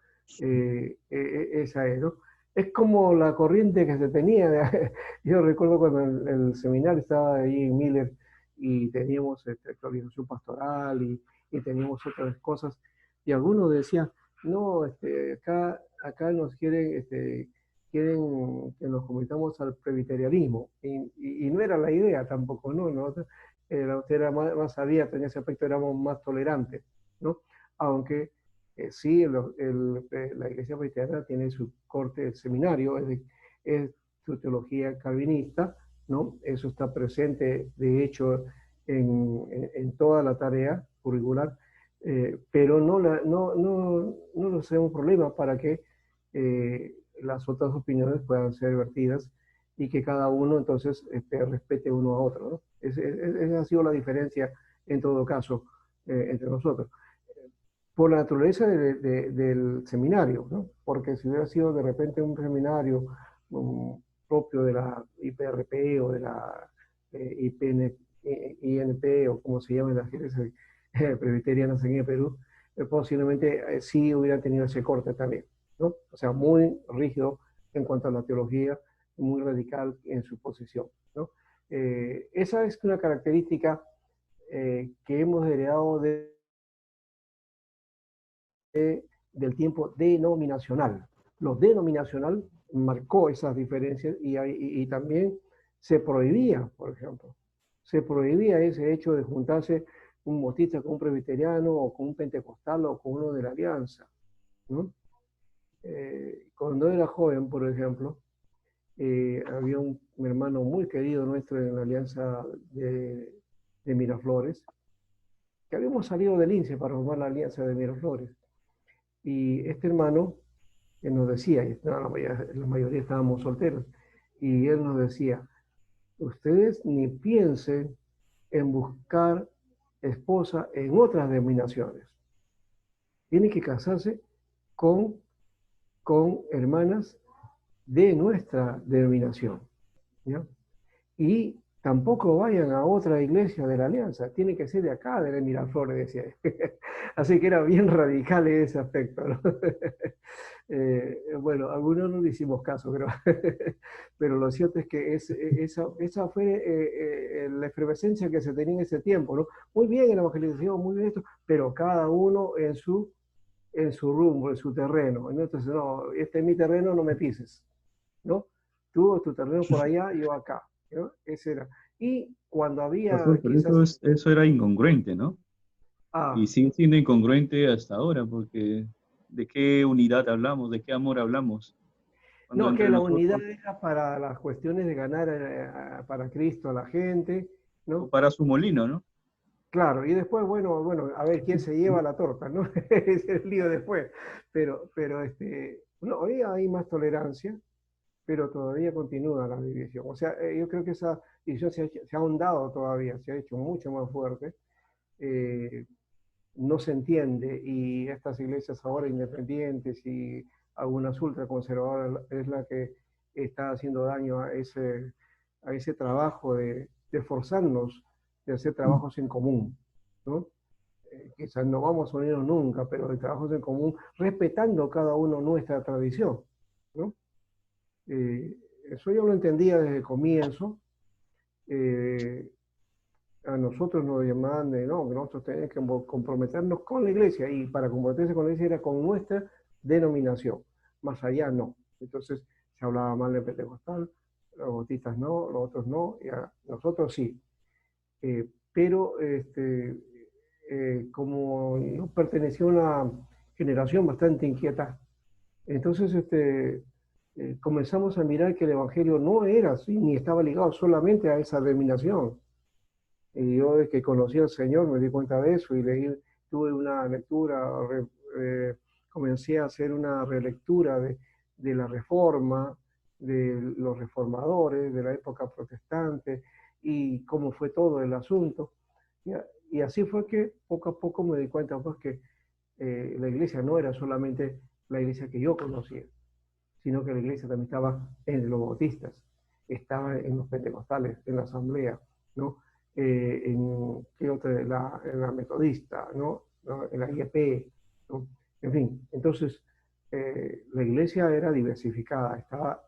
Esa es, ¿no? Es como la corriente que se tenía. Yo recuerdo cuando el seminario estaba ahí en Miller y teníamos actualización pastoral y teníamos otras cosas, y algunos decían, no, acá nos quieren, quieren que nos convirtamos al presbiterianismo, y no era la idea tampoco, ¿no? Nosotros, usted era más abierto en ese aspecto, éramos más tolerantes, ¿no? Aunque sí, la iglesia cristiana tiene su corte seminario, es su teología calvinista, ¿no? Eso está presente, de hecho, en toda la tarea curricular, pero no nos hacemos problemas para que las otras opiniones puedan ser vertidas y que cada uno entonces respete uno a otro, ¿no? Esa ha sido la diferencia en todo caso entre nosotros. Por la naturaleza del seminario, ¿no? Porque si hubiera sido de repente un seminario propio de la IPRP o de la INP o como se llaman las iglesias presbiterianas en el Perú, posiblemente sí hubieran tenido ese corte también, ¿no? O sea, muy rígido en cuanto a la teología, muy radical en su posición, ¿no? Esa es una característica que hemos heredado del tiempo denominacional. Lo denominacional marcó esas diferencias y también se prohibía, por ejemplo, se prohibía ese hecho de juntarse un bautista con un presbiteriano o con un pentecostal o con uno de la alianza, ¿no? Cuando era joven, por ejemplo, había un hermano muy querido nuestro en la alianza de Miraflores, que habíamos salido del INSE para formar la alianza de Miraflores. Y este hermano nos decía, la mayoría estábamos solteros, y él nos decía, ustedes ni piensen en buscar esposa en otras denominaciones. Tienen que casarse con, con hermanas de nuestra denominación, ¿ya? Y tampoco vayan a otra iglesia de la Alianza, tiene que ser de acá, de Miraflores, decía él. Así que era bien radical en ese aspecto, ¿no? Bueno, algunos no le hicimos caso, pero lo cierto es que esa fue la efervescencia que se tenía en ese tiempo, ¿no? Muy bien en la evangelización, muy bien esto, pero cada uno en su rumbo, en su terreno. Entonces, no, este es mi terreno, no me pises, ¿no? Tú, tu terreno por allá, yo acá, ¿no? Ese era. Y cuando había Pastor, pero quizás, eso era incongruente, ¿no? Y ah, sigue siendo incongruente hasta ahora, porque ¿de qué unidad hablamos? ¿De qué amor hablamos? Cuando no, que entre la unidad nosotros, era para las cuestiones de ganar para Cristo a la gente, o ¿no? para su molino, ¿no? Claro, y después, bueno, a ver quién se lleva la torta, ¿no? Es el lío después. Pero no, hoy hay más tolerancia, pero todavía continúa la división. O sea, yo creo que esa división se ha ahondado todavía, se ha hecho mucho más fuerte. Eh, no se entiende y estas iglesias ahora independientes y algunas ultraconservadoras es la que está haciendo daño a ese trabajo de forzarnos de hacer trabajos en común, ¿no? Quizás no vamos a unirnos nunca, pero de trabajos en común, respetando cada uno nuestra tradición, ¿no? Eh, Eso yo lo entendía desde el comienzo. Eh, a nosotros nos llamaban de, no, que nosotros tenemos que comprometernos con la iglesia y para comprometerse con la iglesia era con nuestra denominación, más allá no. Entonces se hablaba mal de pentecostal, los bautistas no, los otros no, y a nosotros sí. Pero como yo pertenecía a una generación bastante inquieta, entonces comenzamos a mirar que el Evangelio no era así, ni estaba ligado solamente a esa denominación. Y yo desde que conocí al Señor me di cuenta de eso y tuve una lectura, eh, comencé a hacer una relectura de la Reforma, de los reformadores, de la época protestante y cómo fue todo el asunto. Y, y así fue que poco a poco me di cuenta pues, que la iglesia no era solamente la iglesia que yo conocía, sino que la iglesia también estaba en los bautistas, estaba en los pentecostales, en la asamblea, ¿no? ¿Qué otra? En la metodista, ¿no? ¿No? En la IEP, ¿no? En fin, entonces la iglesia era diversificada, estaba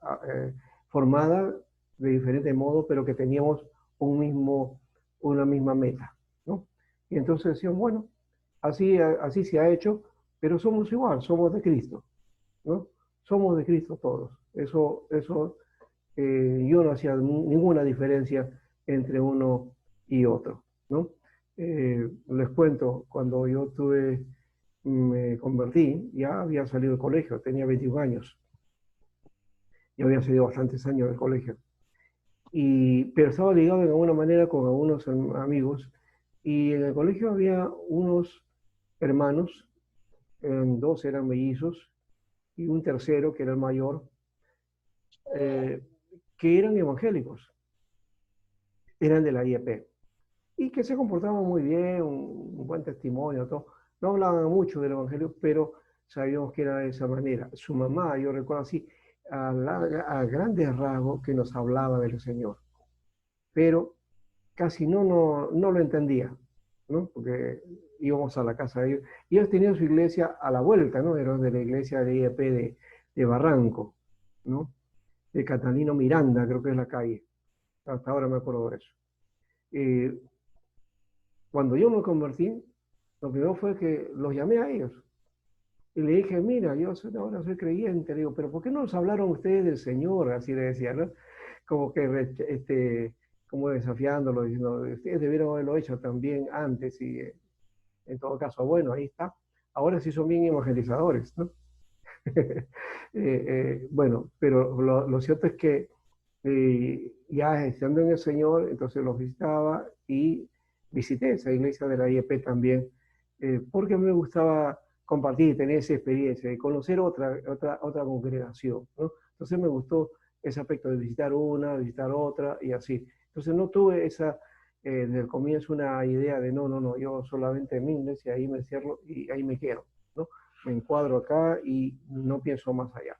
formada de diferente modo, pero que teníamos una misma meta, ¿no? Y entonces decían, bueno, así se ha hecho, pero somos igual, somos de Cristo, ¿no? Somos de Cristo todos. Yo no hacía ninguna diferencia entre uno y otro, ¿no? Les cuento, cuando me convertí, ya había salido del colegio, tenía 21 años, ya había salido bastantes años del colegio, pero estaba ligado de alguna manera con algunos amigos, y en el colegio había unos hermanos, dos eran mellizos, y un tercero, que era el mayor, que eran evangélicos, eran de la IEP, y que se comportaban muy bien, un buen testimonio, todo. No hablaban mucho del evangelio, pero sabíamos que era de esa manera. Su mamá, yo recuerdo así, a grandes rasgos, que nos hablaba del Señor, pero casi no lo entendía, ¿no? Porque íbamos a la casa de ellos, y ellos tenían su iglesia a la vuelta, ¿no? Era de la iglesia de IEP de Barranco, ¿no? De Catalino Miranda, creo que es la calle. Hasta ahora me acuerdo de eso. Eh, Cuando yo me convertí, lo primero fue que los llamé a ellos y le dije, mira, ahora soy creyente. Le digo, pero ¿por qué no nos hablaron ustedes del Señor? Así le decía, ¿no? Como que, como desafiándolo, diciendo, ustedes debieron haberlo hecho también antes, y en todo caso, bueno, ahí está. Ahora sí son bien evangelizadores, ¿no? Bueno, pero lo cierto es que ya estando en el Señor, entonces los visitaba y visité esa iglesia de la IEP también, porque me gustaba compartir, tener esa experiencia y conocer otra congregación, ¿no? Entonces me gustó ese aspecto de visitar una, visitar otra y así. Entonces no tuve desde el comienzo una idea de no, yo solamente en mi iglesia, ahí me cierro y ahí me quedo, ¿no? Me encuadro acá y no pienso más allá.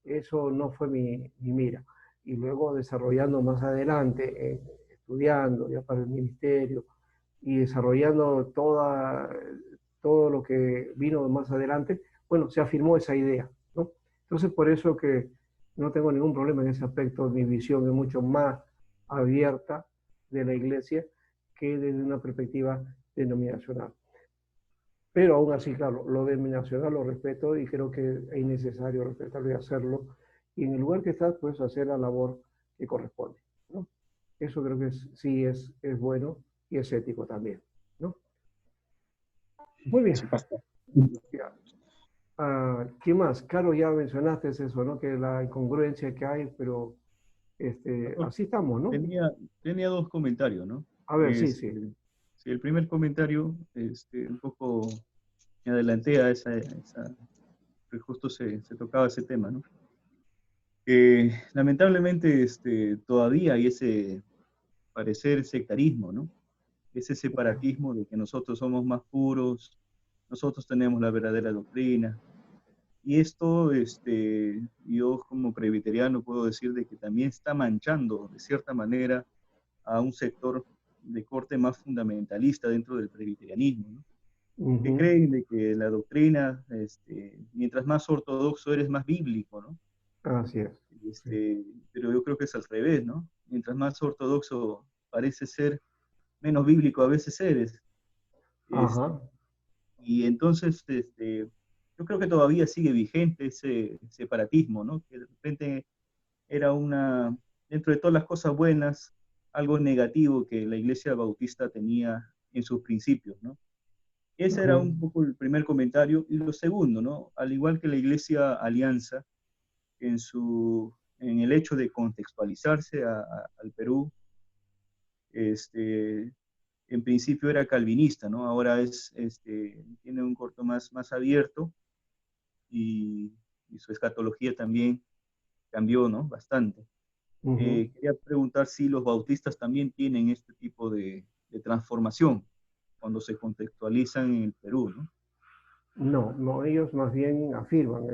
Eso no fue mi mira. Y luego desarrollando más adelante, estudiando ya para el ministerio y desarrollando todo lo que vino más adelante, bueno, se afirmó esa idea, ¿no? Entonces, por eso que no tengo ningún problema en ese aspecto. Mi visión es mucho más abierta de la iglesia que desde una perspectiva denominacional. Pero aún así, claro, lo denominacional lo respeto y creo que es necesario respetarlo y hacerlo. Y en el lugar que estás, puedes hacer la labor que corresponde, ¿no? Eso creo que sí es bueno y es ético también, ¿no? Muy bien. Sí, pastor. Ya. ¿Qué más? Caro, ya mencionaste eso, ¿no? Que la incongruencia que hay, pero así estamos, ¿no? Tenía dos comentarios, ¿no? A ver, sí, sí. Sí, el primer comentario, un poco me adelanté a que justo se tocaba ese tema, ¿no? Lamentablemente, todavía hay ese parecer sectarismo, ¿no? Ese separatismo de que nosotros somos más puros, nosotros tenemos la verdadera doctrina. Y esto, yo como presbiteriano puedo decir de que también está manchando, de cierta manera, a un sector de corte más fundamentalista dentro del presbiterianismo, ¿no? Que creen de que la doctrina, mientras más ortodoxo eres, más bíblico, ¿no? Así es. Pero yo creo que es al revés, ¿no? Mientras más ortodoxo parece ser, menos bíblico a veces eres. Ajá. Y entonces, yo creo que todavía sigue vigente ese separatismo, ¿no? Que de repente era dentro de todas las cosas buenas, algo negativo que la Iglesia Bautista tenía en sus principios, ¿no? Ese era un poco el primer comentario. Y lo segundo, ¿no? Al igual que la Iglesia Alianza, en el hecho de contextualizarse al Perú, en principio era calvinista, ¿no? Ahora tiene un corto más abierto y su escatología también cambió, ¿no? Bastante. Quería preguntar si los bautistas también tienen este tipo de transformación cuando se contextualizan en el Perú, ¿no? No, ellos más bien afirman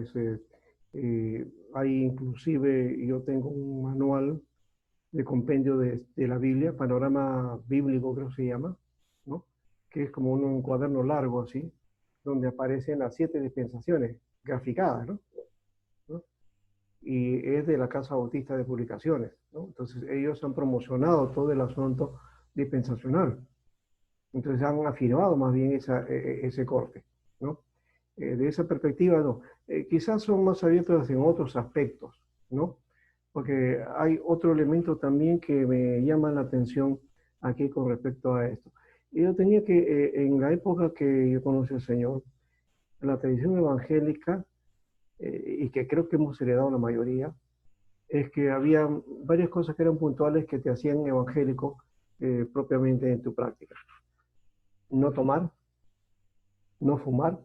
hay inclusive, yo tengo un manual de compendio de la Biblia, panorama bíblico creo que se llama, ¿no? Que es como un cuaderno largo así, donde aparecen las 7 dispensaciones graficadas, ¿no? ¿No? Y es de la Casa Bautista de Publicaciones, ¿no? Entonces ellos han promocionado todo el asunto dispensacional. Entonces han afirmado más bien ese corte, ¿no? De esa perspectiva, no. Quizás son más abiertos en otros aspectos, ¿no? Porque hay otro elemento también que me llama la atención aquí con respecto a esto. Yo tenía en la época que yo conocí al Señor, la tradición evangélica, y que creo que hemos heredado la mayoría, es que había varias cosas que eran puntuales que te hacían evangélico propiamente en tu práctica. No tomar, no fumar,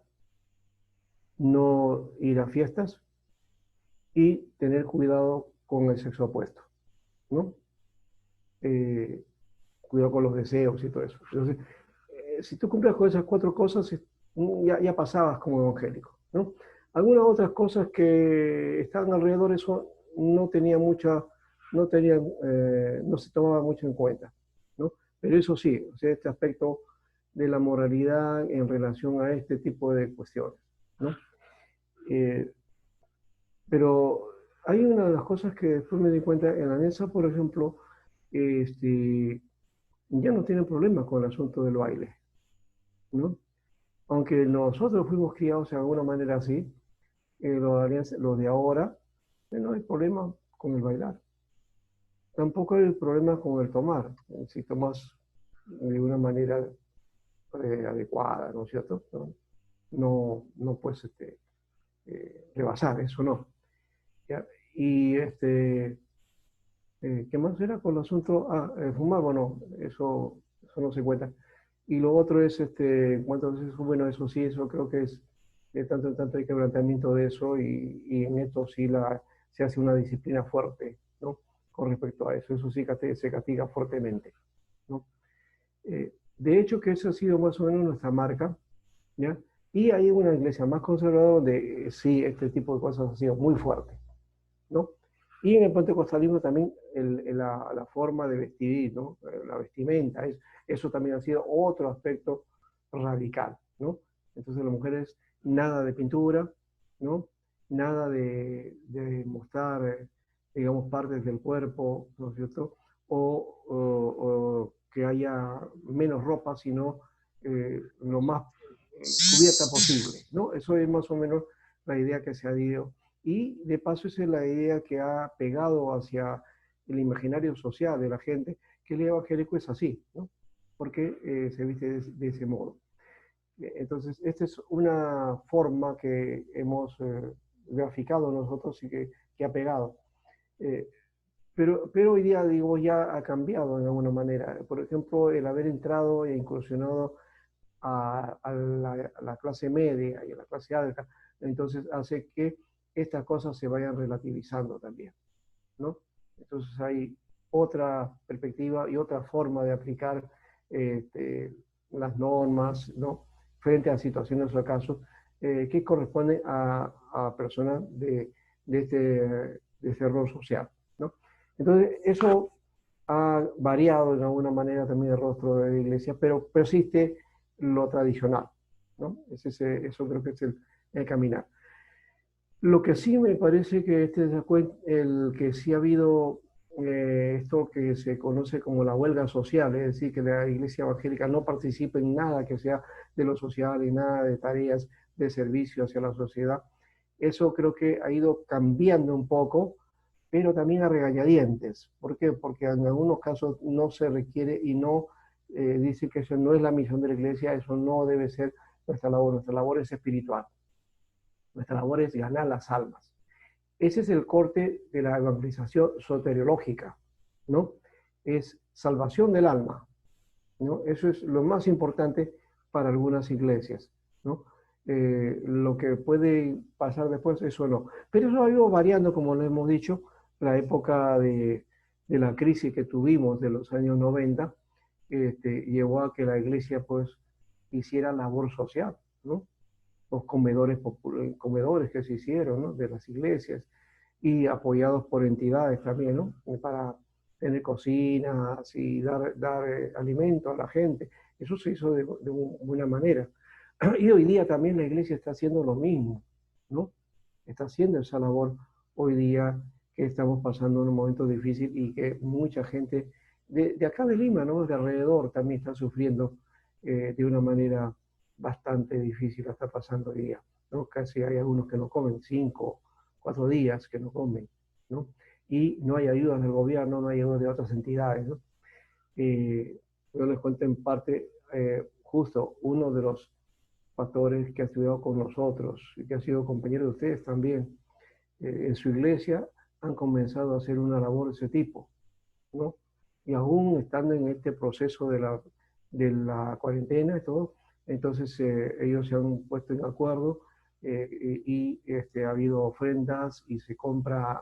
no ir a fiestas y tener cuidado con el sexo opuesto, ¿no? Cuidado con los deseos y todo eso. Entonces, si tú cumples con esas 4 cosas, ya pasabas como evangélico, ¿no? Algunas otras cosas que estaban alrededor de eso no tenía mucha, no se tomaba mucho en cuenta, ¿no? Pero eso sí, o sea, este aspecto de la moralidad en relación a este tipo de cuestiones, ¿no? Pero hay una de las cosas que después me di cuenta, en la NESA, por ejemplo, ya no tienen problemas con el asunto del baile, ¿no? Aunque nosotros fuimos criados de alguna manera así, los de ahora, no hay problema con el bailar. Tampoco hay problema con el tomar, si tomas de una manera adecuada, ¿no es cierto? No puedes rebasar, eso no. ¿Ya? Y ¿qué más era con el asunto? Fumar, bueno, eso no se cuenta. Y lo otro es, ¿cuántas veces? Bueno, eso sí, eso creo que es de tanto en tanto hay quebrantamiento de eso y en esto sí se hace una disciplina fuerte, ¿no? Con respecto a eso, eso sí se castiga fuertemente, ¿no? De hecho, que esa ha sido más o menos nuestra marca, ¿ya? Y hay una iglesia más conservadora donde sí, este tipo de cosas ha sido muy fuerte, ¿no? Y en el pentecostalismo también la forma de vestir, ¿no? La vestimenta, eso también ha sido otro aspecto radical, ¿no? Entonces las mujeres, nada de pintura, ¿no? Nada de mostrar, digamos, partes del cuerpo, ¿no es cierto? O que haya menos ropa, sino lo más cubierta posible, ¿no? Eso es más o menos la idea que se ha ido y de paso esa es la idea que ha pegado hacia el imaginario social de la gente, que el evangélico es así, ¿no? Porque se viste de ese modo. Entonces, esta es una forma que hemos graficado nosotros y que ha pegado. Eh, pero hoy día, digo, ya ha cambiado de alguna manera. Por ejemplo, el haber entrado e incursionado a la clase media y a la clase alta, entonces hace que estas cosas se vayan relativizando también, ¿no? Entonces hay otra perspectiva y otra forma de aplicar las normas, ¿no? Frente a situaciones o casos que corresponden a personas de este rol social, ¿no? Entonces, eso ha variado de alguna manera también el rostro de la iglesia, pero persiste lo tradicional, ¿no? Eso creo que es el caminar. Lo que sí me parece que el que sí ha habido esto que se conoce como la huelga social, es decir, que la iglesia evangélica no participe en nada que sea de lo social y nada de tareas de servicio hacia la sociedad, eso creo que ha ido cambiando un poco, pero también a regañadientes. ¿Por qué? Porque en algunos casos no se requiere y no dice que eso no es la misión de la iglesia, eso no debe ser nuestra labor es espiritual. Nuestra labor es ganar las almas. Ese es el corte de la evangelización soteriológica, ¿no? Es salvación del alma, ¿no? Eso es lo más importante para algunas iglesias, ¿no? Lo que puede pasar después, eso no. Pero eso ha ido variando, como lo hemos dicho, la época de la crisis que tuvimos de los años 90, llevó a que la iglesia pues hiciera labor social, ¿no? Los comedores que se hicieron, ¿no? De las iglesias y apoyados por entidades también, ¿no? Para tener cocinas y dar alimento a la gente. Eso se hizo de buena manera. Y hoy día también la iglesia está haciendo lo mismo, ¿no? Está haciendo esa labor hoy día que estamos pasando un momento difícil y que mucha gente de acá de Lima, ¿no? De alrededor también está sufriendo de una manera bastante difícil, la está pasando hoy día, ¿no? Casi hay algunos que no comen 5, 4 días que no comen, ¿no? Y no hay ayudas del gobierno, no hay ayudas de otras entidades, ¿no? Yo les cuento en parte, justo uno de los pastores que ha estudiado con nosotros y que ha sido compañero de ustedes también, en su iglesia han comenzado a hacer una labor de ese tipo, ¿no? Y aún estando en este proceso de la cuarentena y todo, Entonces ellos se han puesto en acuerdo ha habido ofrendas y se compra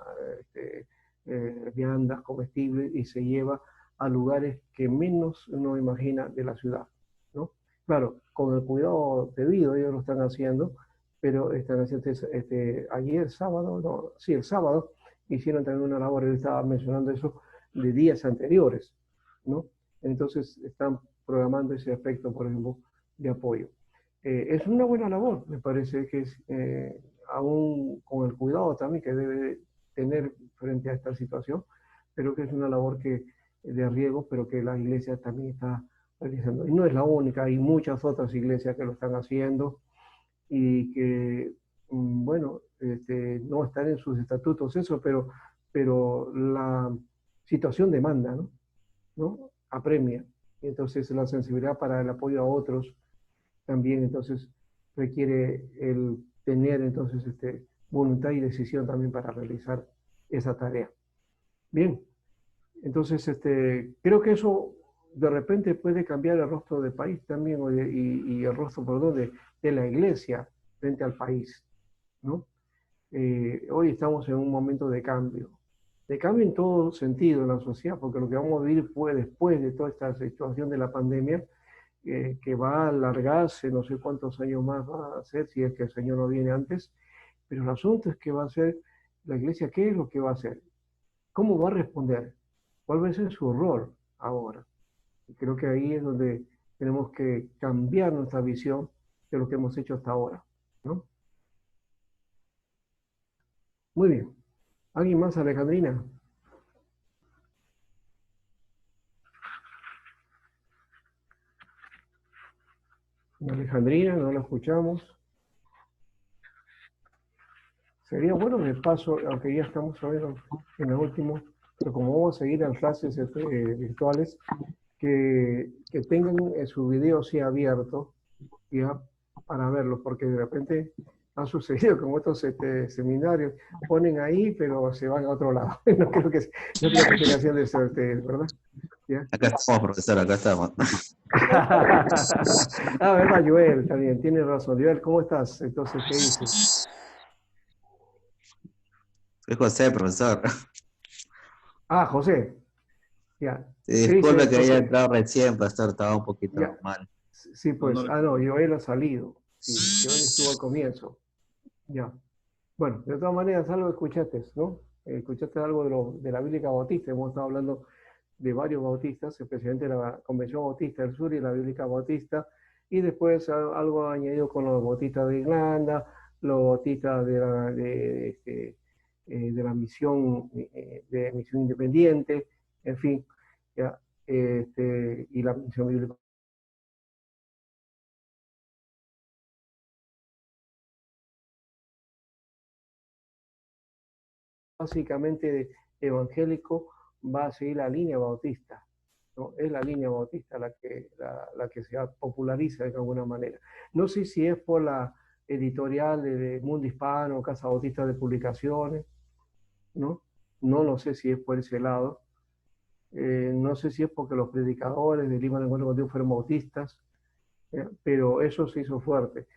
viandas comestibles y se lleva a lugares que menos uno imagina de la ciudad, ¿no? Claro, con el cuidado debido ellos lo están haciendo, pero están haciendo ayer sábado, no, sí, el sábado hicieron también una labor, él estaba mencionando eso de días anteriores, ¿no? Entonces están programando ese aspecto, por ejemplo, de apoyo. Es una buena labor, me parece que es, aún con el cuidado también que debe tener frente a esta situación, pero que es una labor que, de riesgo, pero que la iglesia también está realizando. Y no es la única, hay muchas otras iglesias que lo están haciendo y que, bueno, no están en sus estatutos eso, pero la situación demanda, ¿no? ¿No? Apremia. Y entonces la sensibilidad para el apoyo a otros también entonces requiere el tener entonces voluntad y decisión también para realizar esa tarea. Bien, entonces creo que eso de repente puede cambiar el rostro del país también y el rostro, perdón, de la iglesia frente al país, ¿no? Hoy estamos en un momento de cambio en todo sentido en la sociedad, porque lo que vamos a vivir fue después de toda esta situación de la pandemia, que va a alargarse, no sé cuántos años más va a ser, si es que el Señor no viene antes, pero el asunto es que va a ser la iglesia, ¿qué es lo que va a hacer? ¿Cómo va a responder? ¿Cuál va a ser su rol ahora? Y creo que ahí es donde tenemos que cambiar nuestra visión de lo que hemos hecho hasta ahora, ¿no? Muy bien. ¿Alguien más, Alejandrina? Alejandrina, no la escuchamos. Sería bueno de paso, aunque ya estamos en el último, pero como vamos a seguir en clases virtuales, que tengan su video sí abierto ya para verlo, porque de repente ha sucedido con otros seminarios, ponen ahí, pero se van a otro lado. No creo que estén haciendo eso ustedes, ¿verdad? ¿Ya? Acá estamos, profesor, acá estamos. Ah, verdad, Joel, también, tiene razón. Joel, ¿cómo estás? Entonces, ¿qué dices? Soy José, profesor. Ah, José, ya. ¿Qué Disculpe dices, que haya José? entrado recién, pastor, estaba un Ya, poquito mal. sí, No, pues, no le no, preocupes. Joel ha salido. Sí, Joel estuvo al comienzo. Ya. Bueno, de todas maneras, algo escuchaste, ¿no? Escuchaste algo de la Bíblica Bautista. Hemos estado hablando de varios bautistas, especialmente la Convención Bautista del Sur y la Bíblica Bautista, y después algo añadido con los bautistas de Irlanda, los bautistas de la misión independiente, en fin, ya, y la misión bíblica. Básicamente evangélico va a seguir la línea bautista, ¿no? Es la línea bautista la que se populariza de alguna manera. No sé si es por la editorial de Mundo Hispano, Casa Bautista de Publicaciones, ¿no? No lo sé si es por ese lado. No sé si es porque los predicadores del Lima de Encuentro con Dios fueron bautistas, pero eso se hizo fuerte.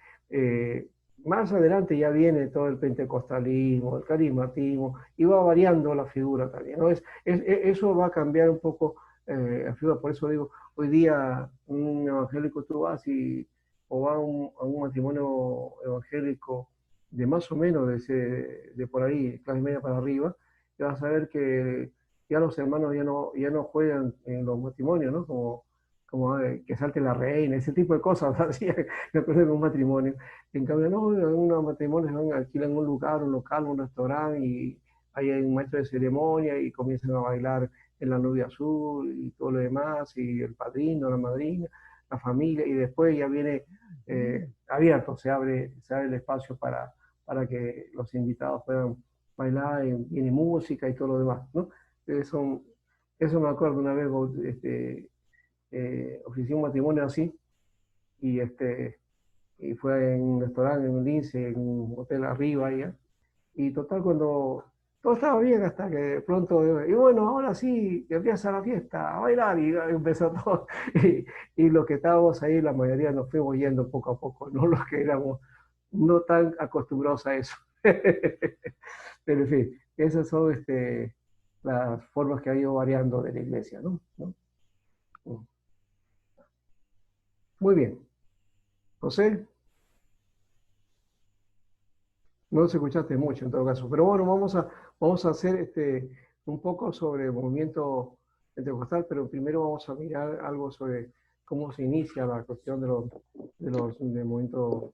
Más adelante ya viene todo el pentecostalismo, el carismatismo, y va variando la figura también, ¿no? Eso va a cambiar un poco la figura, por eso digo, hoy día un evangélico tú vas o va a un matrimonio evangélico de más o menos de por ahí, clase media para arriba, y vas a ver que ya los hermanos ya no juegan en los matrimonios, ¿no? Como que salte la reina, ese tipo de cosas, así, me acuerdo de un matrimonio. En cambio, no, en unos matrimonios alquilan un lugar, un local, un restaurante, y ahí hay un maestro de ceremonia y comienzan a bailar en la novia azul y todo lo demás, y el padrino, la madrina, la familia, y después ya viene abierto, se abre el espacio para que los invitados puedan bailar, y viene música y todo lo demás, ¿no? Eso, eso me acuerdo una vez, ofició un matrimonio así y, y fue en un restaurante, en un lince, en un hotel arriba allá. Y total, cuando todo estaba bien hasta que de pronto, y bueno, ahora sí, empieza la fiesta, a bailar, y empezó todo. Y los que estábamos ahí, la mayoría nos fuimos yendo poco a poco, no los que éramos no tan acostumbrados a eso. Pero en fin, esas son las formas que ha ido variando de la iglesia, ¿no? ¿No? Muy bien. José, no nos escuchaste mucho en todo caso, pero bueno, vamos a hacer un poco sobre el movimiento pentecostal, pero primero vamos a mirar algo sobre cómo se inicia la cuestión del movimiento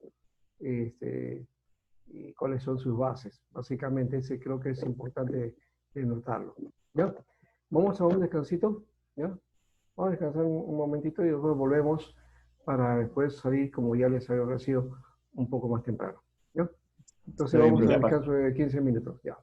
y cuáles son sus bases. Básicamente, ese creo que es importante notarlo. ¿Ya? Vamos a un descansito, ¿ya? Vamos a descansar un momentito y después volvemos para después salir, como ya les había ofrecido, un poco más temprano. ¿Ya? Entonces Está bien, vamos a profesor. descanso de 15 minutos. Ya.